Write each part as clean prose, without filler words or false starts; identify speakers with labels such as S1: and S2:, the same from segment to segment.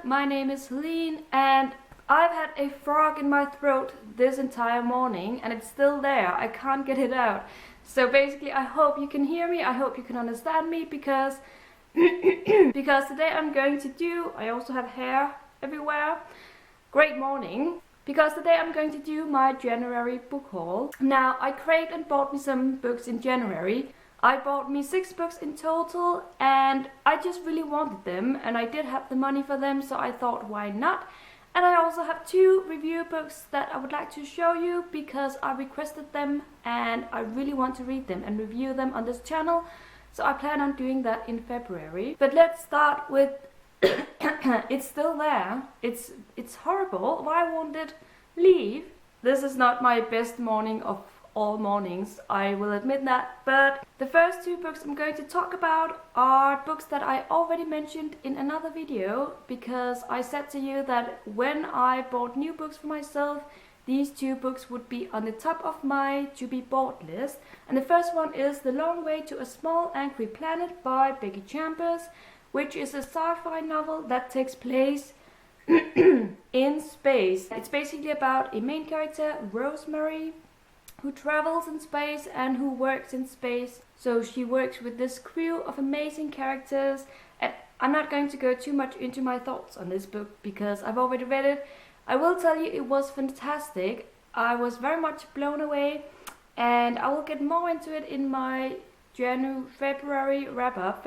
S1: my name is Helene and I've had a frog in my throat this entire morning and it's still there. I can't get it out. So basically I hope you can hear me, I hope you can understand me because because today I'm going to do, I also have hair everywhere. Great morning. Because today I'm going to do my January book haul. Now I craved and bought me some books in January. I bought me 6 books in total and I just really wanted them and I did have the money for them, so I thought why not. And I also have 2 review books that I would like to show you because I requested them and I really want to read them and review them on this channel. So I plan on doing that in February. But let's start with it's still there. It's horrible. Why won't it leave? This is not my best morning of all mornings, I will admit that, but the first 2 books I'm going to talk about are books that I already mentioned in another video, because I said to you that when I bought new books for myself, these 2 books would be on the top of my to be bought list. And the first one is The Long Way to a Small Angry Planet by Becky Chambers, which is a sci-fi novel that takes place in space. It's basically about a main character, Rosemary, who travels in space and who works in space. So she works with this crew of amazing characters. And I'm not going to go too much into my thoughts on this book because I've already read it. I will tell you it was fantastic. I was very much blown away and I will get more into it in my February wrap up.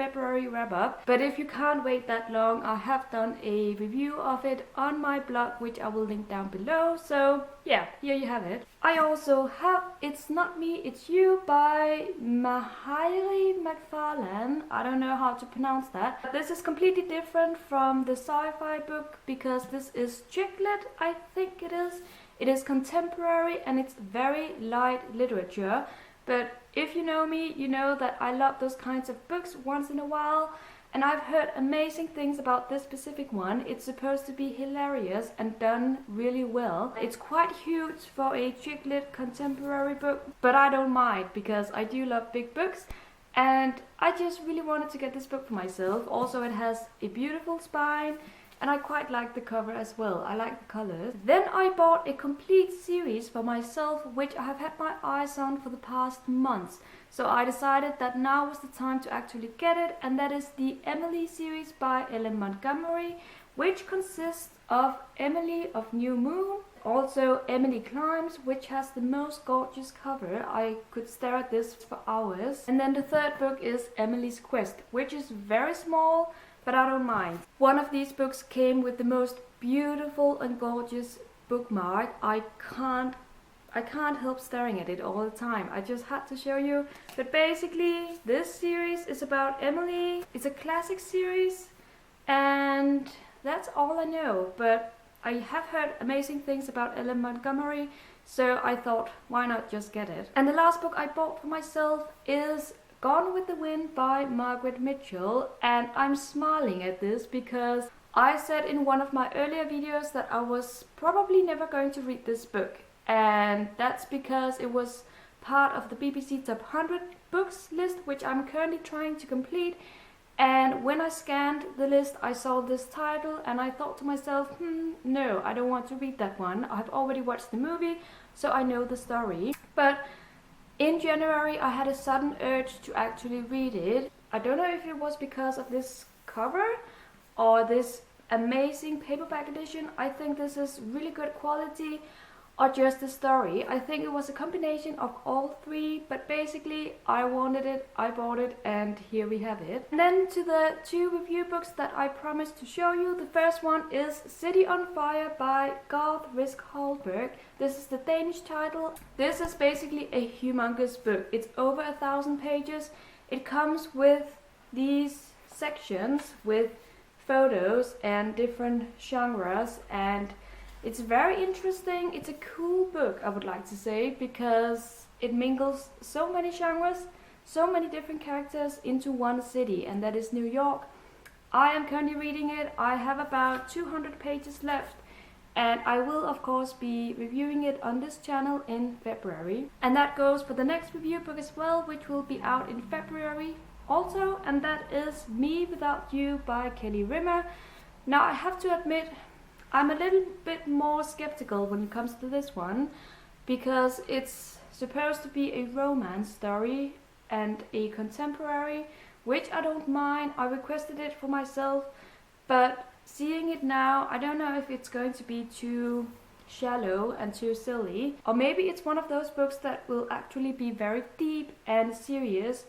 S1: But if you can't wait that long, I have done a review of it on my blog, which I will link down below. So yeah, here you have it. I also have It's Not Me, It's You by Mahalie McFarlane. I don't know how to pronounce that. This is completely different from the sci-fi book because this is chick lit, I think it is. It is contemporary and it's very light literature. But if you know me, you know that I love those kinds of books once in a while, and I've heard amazing things about this specific one. It's supposed to be hilarious and done really well. It's quite huge for a chick lit contemporary book, but I don't mind because I do love big books and I just really wanted to get this book for myself. Also, it has a beautiful spine and I quite like the cover as well. I like the colors. Then I bought a complete series for myself, which I have had my eyes on for the past months. So I decided that now was the time to actually get it, and that is the Emily series by Ellen Montgomery, which consists of Emily of New Moon, also Emily Climbs, which has the most gorgeous cover. I could stare at this for hours. And then the third book is Emily's Quest, which is very small, but I don't mind. One of these books came with the most beautiful and gorgeous bookmark. I can't help staring at it all the time. I just had to show you. But basically, this series is about Emily. It's a classic series, and that's all I know. But I have heard amazing things about Ellen Montgomery, so I thought, why not just get it? And the last book I bought for myself is Gone with the Wind by Margaret Mitchell, and I'm smiling at this because I said in one of my earlier videos that I was probably never going to read this book, and that's because it was part of the BBC Top 100 Books list, which I'm currently trying to complete. And when I scanned the list, I saw this title and I thought to myself, no, I don't want to read that one. I've already watched the movie, so I know the story. But in January, I had a sudden urge to actually read it. I don't know if it was because of this cover or this amazing paperback edition. I think this is really good quality, or just the story. I think it was a combination of all 3, but basically I wanted it, I bought it, and here we have it. And then to the 2 review books that I promised to show you. The first one is City on Fire by Garth Risk Hallberg. This is the Danish title. This is basically a humongous book. It's over 1,000 pages. It comes with these sections with photos and different genres, and it's very interesting. It's a cool book, I would like to say, because it mingles so many genres, so many different characters into one city, and that is New York. I am currently reading it. I have about 200 pages left, and I will of course be reviewing it on this channel in February. And that goes for the next review book as well, which will be out in February also, and that is Me Without You by Kelly Rimmer. Now I have to admit, I'm a little bit more skeptical when it comes to this one, because it's supposed to be a romance story and a contemporary, which I don't mind. I requested it for myself, but seeing it now, I don't know if it's going to be too shallow and too silly, or maybe it's one of those books that will actually be very deep and serious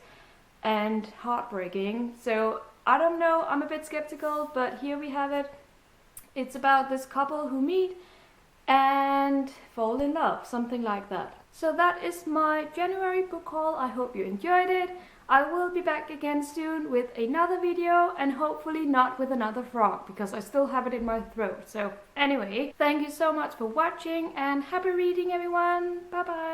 S1: and heartbreaking. So I don't know, I'm a bit skeptical, but here we have it. It's about this couple who meet and fall in love, something like that. So that is my January book haul. I hope you enjoyed it. I will be back again soon with another video, and hopefully not with another frog, because I still have it in my throat. So anyway, thank you so much for watching and happy reading, everyone. Bye bye.